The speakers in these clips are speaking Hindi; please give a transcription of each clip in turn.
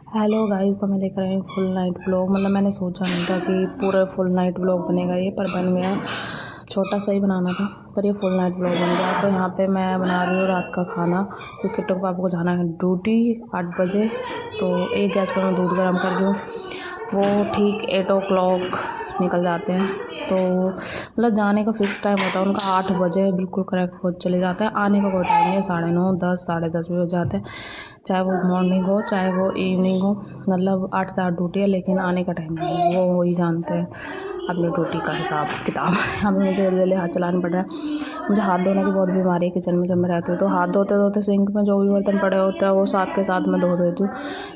हेलो गाइस, तो मैं देख रही हूँ फुल नाइट व्लॉग। मतलब मैंने सोचा नहीं था कि पूरा फुल नाइट व्लॉग बनेगा ये, पर बन गया। छोटा सा ही बनाना था पर ये फुल नाइट व्लॉग बन गया। तो यहाँ पे मैं बना रही हूँ रात का खाना, क्योंकि किट्टू के पापा को जाना है ड्यूटी 8 बजे। तो एक गैस पर मैं दूध गर्म कर रही हूँ, वो ठीक 8 o'clock निकल जाते हैं। तो मतलब जाने का फिक्स टाइम होता है उनका 8 बजे बिल्कुल करेक्ट पहुँच चले जाते हैं। आने का कोई टाइम नहीं है, 9:30, 10, 10:30 भी हो जाते हैं, चाहे वो मॉर्निंग हो चाहे वो इवनिंग हो। मतलब 8 से 8 ड्यूटी है, लेकिन आने का टाइम नहीं है, वो वही जानते हैं अपनी ड्यूटी का हिसाब किताब। अभी मुझे जल्दी जल्दी हाथ चलाना पड़ रहा है। मुझे हाथ धोने की बहुत बीमारी है किचन में। जब मैं रहती हूँ तो हाथ धोते धोते सिंक में जो भी बर्तन पड़े होते हैं वो साथ के साथ मैं धो देती हूँ।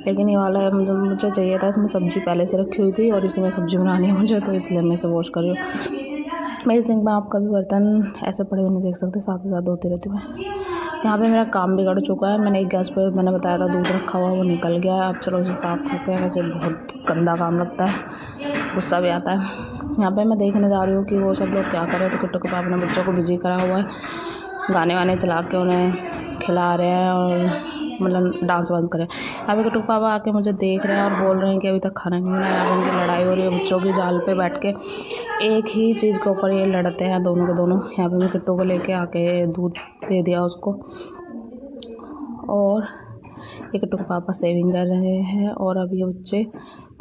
लेकिन ये वाला मुझे चाहिए था, इसमें सब्ज़ी पहले से रखी हुई थी और इसी में सब्ज़ी बनानी है मुझे, तो इसलिए मैं इसे वॉश कर रही हूँ। मेरे सिंक में आप कभी बर्तन ऐसे पड़े हुए नहीं देख सकते, साथ ही साथ धोती रहती हूँ मैं। यहाँ पे मेरा काम बिगड़ चुका है। मैंने एक गैस पे मैंने बताया था दूध रखा हुआ, वो निकल गया है। अब चलो उसे साफ़ करते हैं। वैसे बहुत गंदा काम लगता है, गुस्सा भी आता है। यहाँ पे मैं देखने जा रही हूँ कि वो सब लोग क्या कर रहे थे। किट्टू के पापा ने बच्चों को बिजी करा हुआ है, गाने वाने चला के उन्हें खिला रहे हैं और मतलब डांस वांस करें। यहाँ पे किट्टू के पापा आके मुझे देख रहे हैं और बोल रहे हैं कि अभी तक खाना नहीं बनाया। अब उनकी लड़ाई हो रही है बच्चों की, जाल पे बैठ के एक ही चीज़ के ऊपर ये लड़ते हैं दोनों के दोनों। यहाँ पे मैं किट्टू को लेके आके दूध दे दिया उसको, और ये किट्टू के पापा सेविंग कर रहे हैं। और अब ये बच्चे,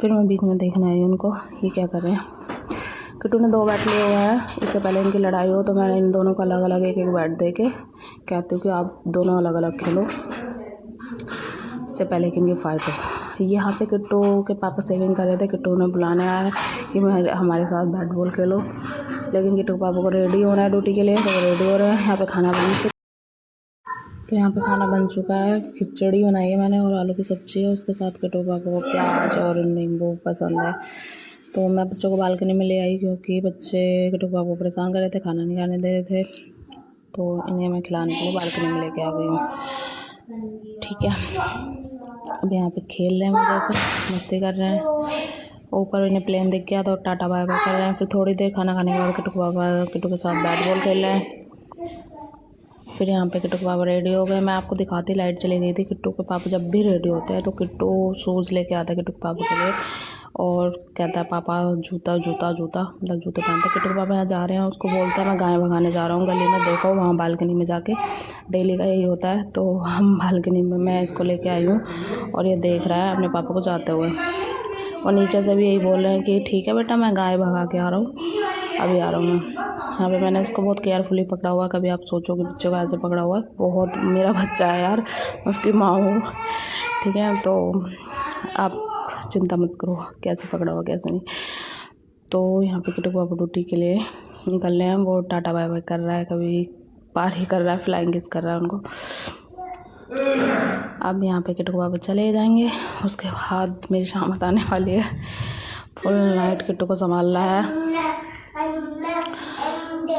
फिर मैं बीच में देखने आई उनको ये क्या कर रहे हैं। किट्टू ने 2 बैट लिए हुए हैं। इससे पहले इनकी लड़ाई हो तो मैंने इन दोनों को अलग अलग एक एक बैट दे के कहती हूँ कि आप दोनों अलग अलग खेलो, इससे पहले कि इनकी फाइट हो। यहाँ पे किट्टू के पापा सेविंग कर रहे थे। किट्टू ने बुलाने आया कि हमारे साथ बैट बॉल खेलो, लेकिन किट्टू के पापा को रेडी होना है ड्यूटी के लिए, तो वो रेडी हो रहे हैं। यहाँ पे खाना बन चुका, तो यहाँ पे खाना बन चुका है। खिचड़ी बनाई है मैंने और आलू की सब्ज़ी है, उसके साथ किट्टू पापा को प्याज और नींबू पसंद है। तो मैं बच्चों को बालकनी में ले आई, क्योंकि बच्चे किट्टू पापा को परेशान कर रहे थे, खाना नहीं खाने दे रहे थे। तो इन्हें मैं खिलाने के लिए बालकनी में लेके आ गई हूँ। ठीक है, अब यहाँ पे खेल रहे हैं, मज़े से मस्ती कर रहे हैं। ऊपर इन्हें प्लेन दिख गया तो टाटा बाय बाय कर रहे हैं। फिर थोड़ी देर खाना खाने के बाद किट्टू पापा किट्टू के साथ बैट बॉल खेल रहे हैं। फिर यहाँ पे किट्टू के पापा रेडी हो गए। मैं आपको दिखाती, लाइट चली गई थी। किट्टू के पापा जब भी रेडी होते हैं तो किट्टू शूज़ लेके आता है किट्टू के पापा के लिए, और कहता है पापा जूता जूता जूता, मतलब जूते पहनता है। किट्टू के पापा यहाँ जा रहे हैं, उसको बोलता है मैं गाय भगाने जा रहा हूँ गली में, देखो वहाँ बालकनी में जाके। डेली का यही होता है। तो हम बालकनी में मैं इसको लेके आई हूँ और ये देख रहा है अपने पापा को जाते हुए, और नीचे से भी यही बोल रहे हैं कि ठीक है बेटा, मैं गाय भगा के आ रहा हूँ, अभी आ रहा हूँ मैं। यहाँ पे मैंने उसको बहुत केयरफुली पकड़ा हुआ है। कभी आप सोचो कि बच्चों को ऐसे पकड़ा हुआ है, बहुत मेरा बच्चा है यार, उसकी माँ हूँ। ठीक है, तो आप चिंता मत करो कैसे पकड़ा हुआ कैसे नहीं। तो यहाँ पे किट्टू पापा ड्यूटी के लिए निकल रहे हैं। वो टाटा बाय बाय कर रहा है, कभी पार ही कर रहा है, फ्लाइंग किस कर रहा है उनको। अब यहाँ पे किट्टू पापा चले जाएंगे, उसके बाद मेरी शामत आने वाली है। फुल नाइट किट्टू को संभालना है।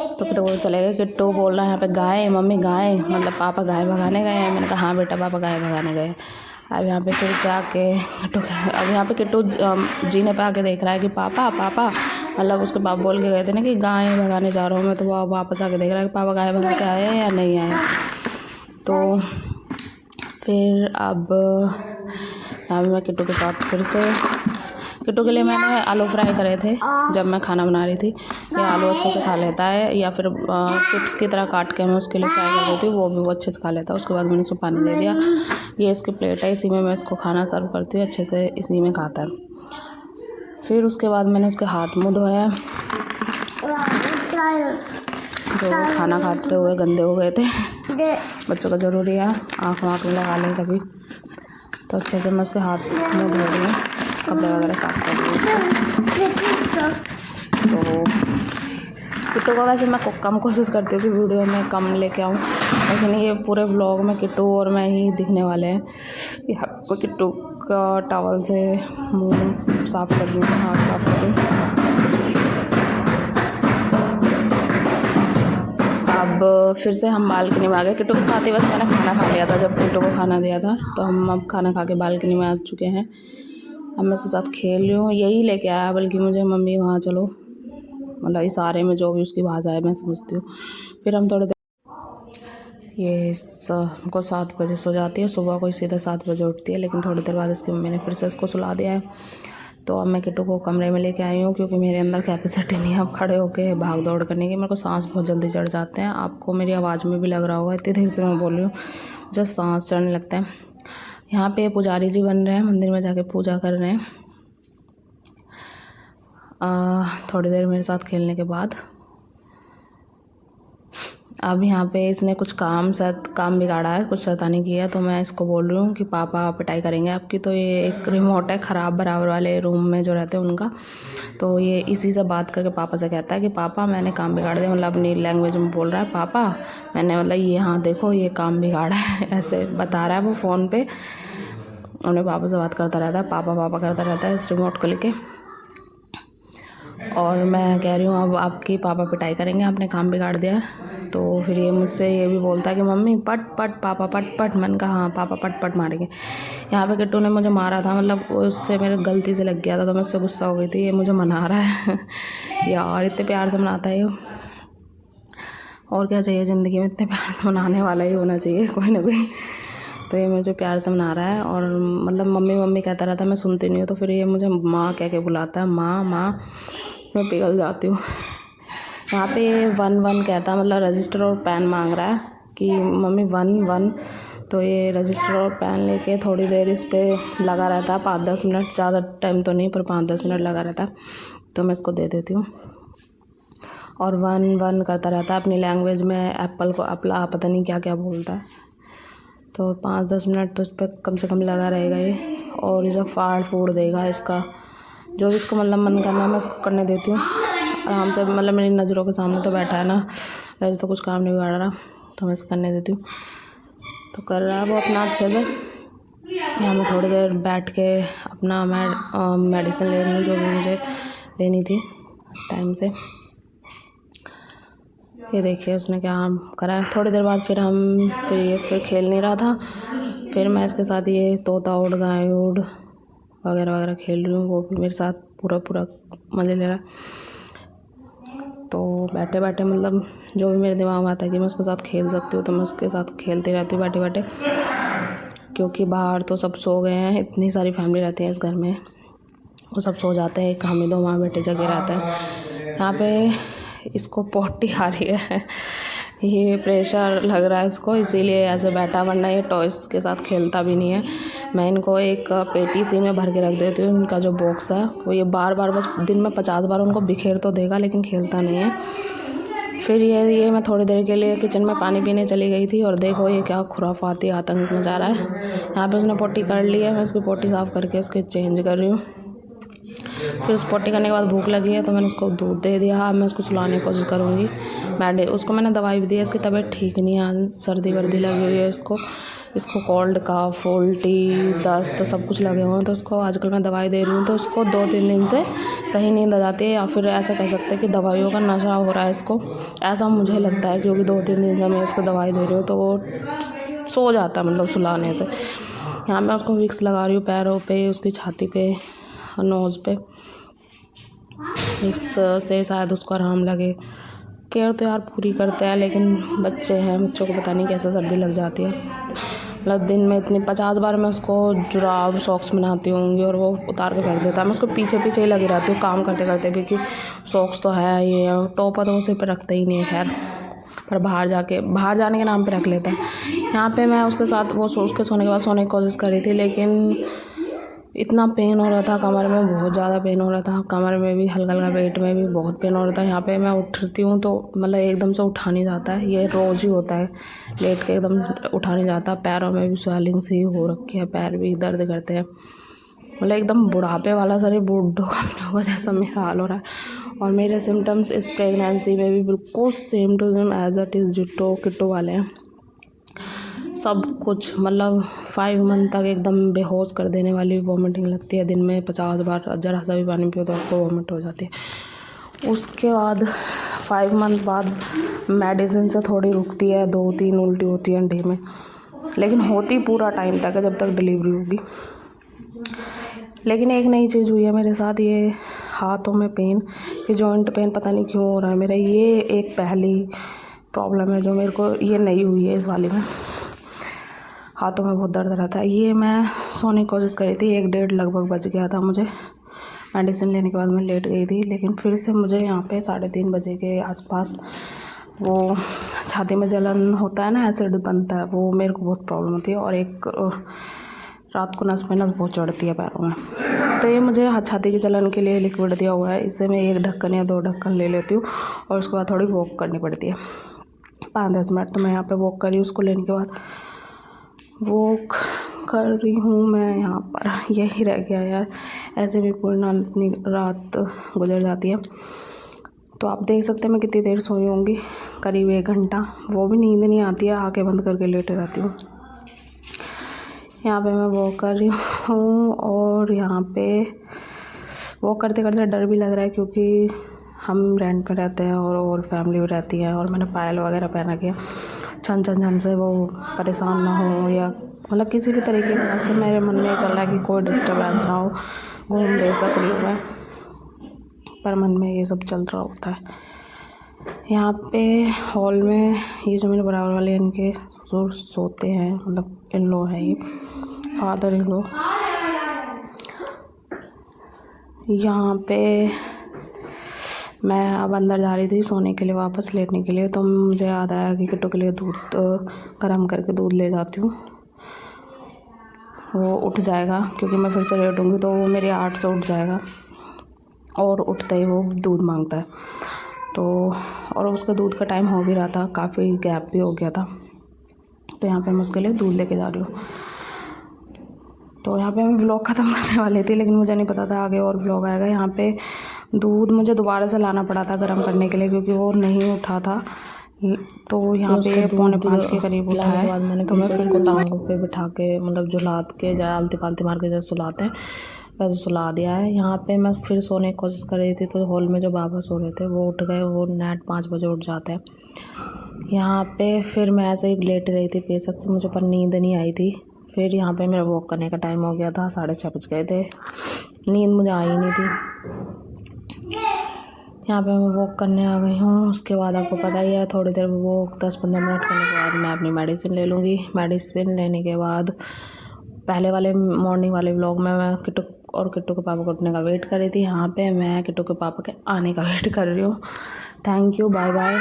तो किट्टू को चले गए। किट्टू बोल रहा है यहाँ पे गाय, मम्मी गाय, मतलब पापा गाय भगाने गए हैं। मैंने कहा हाँ बेटा पापा गाय भगाने गए। अब यहाँ पे फिर से आके अब यहाँ पे किट्टू जीने पे आके देख रहा है कि पापा पापा, मतलब उसके पापा बोल के गए थे ना कि गाय भगाने जा रहा हूँ मैं, तो वो वापस आके देख रहा है कि पापा गाय भगा के आए या नहीं आए। तो फिर अब यहाँ मैं किट्टू के साथ फिर से, किट्टू के लिए मैंने आलू फ्राई करे थे जब मैं खाना बना रही थी। ये आलू अच्छे से खा लेता है, या फिर चिप्स की तरह काट के मैं उसके लिए फ्राई कर देती हूँ, वो भी वो अच्छे से खा लेता है। उसके बाद मैंने उसको पानी दे दिया। ये इसकी प्लेट है, इसी में मैं इसको खाना सर्व करती हूँ, अच्छे से इसी में खाता है। फिर उसके बाद मैंने उसके हाथ मुँह धोया, जो खाना खाते हुए गंदे हो गए थे। बच्चों का ज़रूरी है आँख वाँख में लगा लें कभी, तो अच्छे से मैं उसके हाथ मुँह धो रही हूँ, कपड़े वगैरह साफ कर रही हूँ। तो किट्टू को वैसे मैं कम कोशिश करती हूँ कि वीडियो में कम लेके आऊँ, लेकिन ये पूरे व्लॉग में किट्टू और मैं ही दिखने वाले हैं। यहाँ पर किट्टू का टॉवल से मुँह साफ़ कर रही हूँ, हाथ साफ़ कर रही हूँ। अब फिर से हम बालकनी में आ गए। किट्टू के साथ ही बस मैंने खाना खा लिया था, जब किट्टू को खाना दिया था, तो हम अब खाना खा के बालकनी में आ चुके हैं। अब मैं उसके साथ खेल रही हूँ, यही लेके आया बल्कि मुझे, मम्मी वहाँ चलो, मतलब इशारे में जो भी उसकी भाषा है मैं समझती हूँ। फिर हम थोड़ी देर ये को 7 बजे सो जाती है, सुबह को सीधा 7 बजे उठती है। लेकिन थोड़ी देर बाद इसकी मम्मी ने फिर से इसको सुला दिया है। तो अब मैं किट्टू को कमरे में लेके आई हूँ, क्योंकि मेरे अंदर कैपेसिटी नहीं है अब खड़े होके भाग दौड़ करने की। मेरे को सांस बहुत जल्दी चढ़ जाते हैं, आपको मेरी आवाज़ में भी लग रहा होगा, इतनी देर से मैं बोल रही हूँ, जस्ट सांस चढ़ने लगता है। यहाँ पे पुजारी जी बन रहे हैं, मंदिर में जाके पूजा कर रहे हैं। थोड़ी देर मेरे साथ खेलने के बाद अब यहाँ पे इसने कुछ काम बिगाड़ा है, कुछ शैतानी की है। तो मैं इसको बोल रही हूँ कि पापा पिटाई करेंगे आपकी। तो ये एक रिमोट है ख़राब बराबर वाले रूम में जो रहते हैं उनका, तो ये इसी से बात करके पापा से कहता है कि पापा मैंने काम बिगाड़ दिया, मतलब अपनी लैंग्वेज में बोल रहा है, पापा मैंने मतलब ये, हाँ देखो ये काम बिगाड़ा है ऐसे बता रहा है वो फ़ोन पे। उन्हें पापा से बात करता रहता है, पापा पापा करता रहता है इस रिमोट को लेके। और मैं कह रही हूँ अब आपकी पापा पिटाई करेंगे, आपने काम बिगाड़ दिया है। तो फिर ये मुझसे ये भी बोलता है कि मम्मी पट पट पापा पट पट। मैंने कहा हाँ पापा पट पट मारेंगे। यहाँ पे किट्टू ने मुझे मारा था, मतलब उससे मेरे गलती से लग गया था, तो मैं उससे गुस्सा हो गई थी। ये मुझे मना रहा है यार इतने प्यार से मनाता है ये, और क्या चाहिए ज़िंदगी में, इतने प्यार से मनाने वाला ही होना चाहिए कोई ना कोई। तो ये मुझे प्यार से मना रहा है, और मतलब मम्मी मम्मी कहता रहता है, मैं सुनती नहीं हूँ। तो फिर ये मुझे माँ कह के बुलाता है, माँ माँ, मैं पिघल जाती हूँ। यहाँ पे 1 कहता, मतलब रजिस्टर और पेन मांग रहा है कि मम्मी 1 तो ये रजिस्टर और पेन लेके थोड़ी देर इस पर लगा रहता है, 5-10 मिनट, ज़्यादा टाइम तो नहीं पर 5-10 मिनट लगा रहता है। तो मैं इसको दे देती हूँ, और 1 करता रहता है अपनी लैंग्वेज में। एप्पल को अपला पता नहीं क्या क्या बोलता है। तो 5-10 मिनट तो उस पर कम से कम लगा रहेगा ये, और इसे फाड़ फूड़ देगा। इसका जो भी इसको मतलब मन करना मैं इसको करने देती हूँ आराम से, मतलब मेरी नज़रों के सामने तो बैठा है ना, वैसे तो कुछ काम नहीं बिगाड़ रहा, तो मैं इसको करने देती हूँ। तो कर रहा है वो अपना अच्छे से। यहाँ मैं थोड़ी देर बैठ के अपना मेडिसिन ले रही हूँ जो भी मुझे लेनी थी टाइम से। ये देखिए उसने क्या करा है। थोड़ी देर बाद फिर खेल नहीं रहा था, फिर मैं इसके साथ ये तोता उड़ गाय उड़ वगैरह वगैरह खेल रही हूँ, वो भी मेरे साथ पूरा मज़े ले रहा है। तो बैठे बैठे मतलब जो भी मेरे दिमाग में आता है कि मैं उसके साथ खेल सकती हूँ, तो मैं उसके साथ खेलती रहती हूँ बैठे बैठे, क्योंकि बाहर तो सब सो गए हैं, इतनी सारी फैमिली रहती है इस घर में, वो सब सो जाते हैं, एक हम ही 2 माँ बेटे जगह रहते हैं। यहाँ पे इसको पोटी आ रही है ये प्रेशर लग रहा है इसको, इसीलिए ऐसे बैठा, वरना ये टॉयज़ के साथ खेलता भी नहीं है। मैं इनको एक पेटी सी में भर के रख देती हूँ, इनका जो बॉक्स है वो ये बार बस दिन में 50 बार उनको बिखेर तो देगा, लेकिन खेलता नहीं है। फिर ये मैं थोड़ी देर के लिए किचन में पानी पीने चली गई थी, और देखो ये क्या खुराफाती आतंक मचा रहा है। यहाँ पे उसने पोटी कर ली है, मैं उसकी पोटी साफ़ करके उसके चेंज कर रही हूँ। फिर उस पोटी करने के बाद भूख लगी है, तो मैंने उसको दूध दे दिया। अब मैं उसको सुलाने की कोशिश करूँगी। उसको मैंने दवाई भी दी है, इसकी तबीयत ठीक नहीं है, सर्दी वर्दी लगी हुई है इसको कोल्ड कफ उल्टी दस्त सब कुछ लगे हुए हैं। तो उसको आजकल मैं दवाई दे रही हूँ, तो उसको 2-3 दिन से सही नींद आ जाती है, या फिर ऐसा कह सकते हैं कि दवाइयों का नशा हो रहा है इसको, ऐसा मुझे लगता है, क्योंकि 2-3 दिन से मैं इसको दवाई दे रही हूँ तो वो सो जाता है, मतलब सुलाने से। यहाँ मैं उसको विक्स लगा रही हूँ पैरों पे, उसकी छाती पे, नोज़ पे, इससे शायद उसको आराम लगे। केयर तो यार पूरी करते हैं, लेकिन बच्चे हैं, बच्चों को पता नहीं कैसे सर्दी लग जाती है। मतलब दिन में इतनी 50 बार मैं उसको जुराब सॉक्स बनाती होंगी, और वो उतार के फेंक देता है। मैं उसको पीछे ही लगी रहती हूँ काम करते करते भी, कि सॉक्स तो है, ये टोपा तो उसे पे रखता ही नहीं है खैर, पर बाहर जाने के नाम पे रख लेता है। यहाँ पे मैं उसके साथ उसके सोने के बाद सोने की कोशिश कर रही थी, लेकिन इतना पेन हो रहा था कमर में, बहुत ज़्यादा पेन हो रहा था कमर में भी, हल्का पेट में भी बहुत पेन हो रहा था। यहाँ पे मैं उठती हूँ तो मतलब एकदम से उठा नहीं जाता है, ये रोज़ ही होता है, लेट के एकदम उठा नहीं जाता। पैरों में भी स्वेलिंग सी हो रखी है, पैर भी दर्द करते हैं, मतलब एकदम बुढ़ापे वाला शरीर, बूढ़ों का जैसा मेरा हाल हो रहा है। और मेरे सिम्टम्स इस प्रेगनेंसी में भी बिल्कुल same to same as it is ditto किट्टू वाले हैं सब कुछ। मतलब 5 मंथ तक एकदम बेहोश कर देने वाली वॉमिटिंग लगती है, दिन में 50 बार, जरा सा भी पानी पियो तो आपको वॉमिट हो जाती है। उसके बाद 5 मंथ बाद मेडिसिन से थोड़ी रुकती है, 2-3 उल्टी होती है डे में, लेकिन होती पूरा टाइम तक है जब तक डिलीवरी होगी। लेकिन एक नई चीज़ हुई है मेरे साथ, ये हाथों में पेन, ये जॉइंट पेन पता नहीं क्यों हो रहा है मेरा। ये एक पहली प्रॉब्लम है जो मेरे को ये नहीं हुई है इस वाली में। हाथों में बहुत दर्द रहता है। ये मैं सोने की कोशिश करी थी, 1-1:30 लगभग बज गया था मुझे। मेडिसिन लेने के बाद मैं लेट गई थी, लेकिन फिर से मुझे यहाँ पे 3:30 बजे के आसपास वो छाती में जलन होता है ना, एसिड बनता है, वो मेरे को बहुत प्रॉब्लम होती है। और एक रात को नस में नस बहुत चढ़ती है पैरों में। तो ये मुझे छाती की जलन के लिए लिक्विड दिया हुआ है। इससे मैं 1 ढक्कन या 2 ढक्कन ले लेती हूँ और उसके बाद थोड़ी वॉक करनी पड़ती है 5-10 मिनट। तो मैं यहाँ पे वॉक करी, उसको लेने के बाद वॉक कर रही हूँ मैं यहाँ पर। यही रह गया यार, ऐसे भी पूर्ण इतनी रात गुजर जाती है। तो आप देख सकते हैं मैं कितनी देर सोई होंगी, करीब 1 घंटा। वो भी नींद नहीं आती है, आंखें बंद करके लेटे रहती हूँ। यहाँ पे मैं वॉक कर रही हूँ और यहाँ पे वॉक करते करते डर भी लग रहा है, क्योंकि हम रेंट पे रहते हैं और फैमिली भी रहती है। और मैंने पायल वगैरह पहन रखी है, छन से वो परेशान ना हो, या मतलब किसी भी तरीके का से मेरे मन में चल रहा है कि कोई डिस्टर्बेंस ना हो, घूम दे सकती हूँ मैं, पर मन में ये सब चल रहा होता है। यहाँ पे हॉल में ये जो मेरे बराबर वाले इनके ससुर सोते हैं, मतलब इन लो है, ये फादर इन लो। यहाँ पे मैं अब अंदर जा रही थी सोने के लिए, वापस लेटने के लिए। तो मुझे याद आया कि किट्टू के लिए दूध गर्म करके दूध ले जाती हूँ, वो उठ जाएगा, क्योंकि मैं फिर से लेटूँगी तो वो मेरे 8 से उठ जाएगा और उठते ही वो दूध मांगता है। तो और उसका दूध का टाइम हो भी रहा था, काफ़ी गैप भी हो गया था। तो यहाँ पे मैं उसके लिए दूध लेके जा रही हूँ। तो यहाँ पे मैं व्लॉग ख़त्म करने वाली थी, लेकिन मुझे नहीं पता था आगे और व्लॉग आएगा। यहाँ पे दूध मुझे दोबारा से लाना पड़ा था गर्म करने के लिए, क्योंकि वो नहीं उठा था। तो यहाँ पे 4:45 के करीब उठा है। बाद मैंने तो मैं फिर उसको टांगों पे बिठा के, मतलब झुलात के, आलती पालती मार के जैसे सुलाते हैं वैसे सुला दिया है। यहाँ पे मैं फिर सोने की कोशिश कर रही थी, तो हॉल में जो बाबा सो रहे थे वो उठ गए। वो नेट 5 बजे उठ जाते हैं। यहाँ पे फिर मैं ऐसे ही लेट रही थी बेशक से, मुझे पर नींद नहीं आई थी। फिर यहाँ पे मेरा वॉक करने का टाइम हो गया था, 6:30 बज गए थे, नींद मुझे आई नहीं थी। यहाँ पे मैं वॉक करने आ गई हूँ। उसके बाद आपको पता ही है, थोड़ी देर वॉक 10-15 मिनट करने के बाद मैं अपनी मेडिसिन ले लूँगी। मेडिसिन लेने के बाद पहले वाले मॉर्निंग वाले व्लॉग में मैं किट्टू के पापा को उठने का वेट कर रही थी। यहाँ पे मैं किट्टू के पापा के आने का वेट कर रही हूँ। Thank you, bye bye.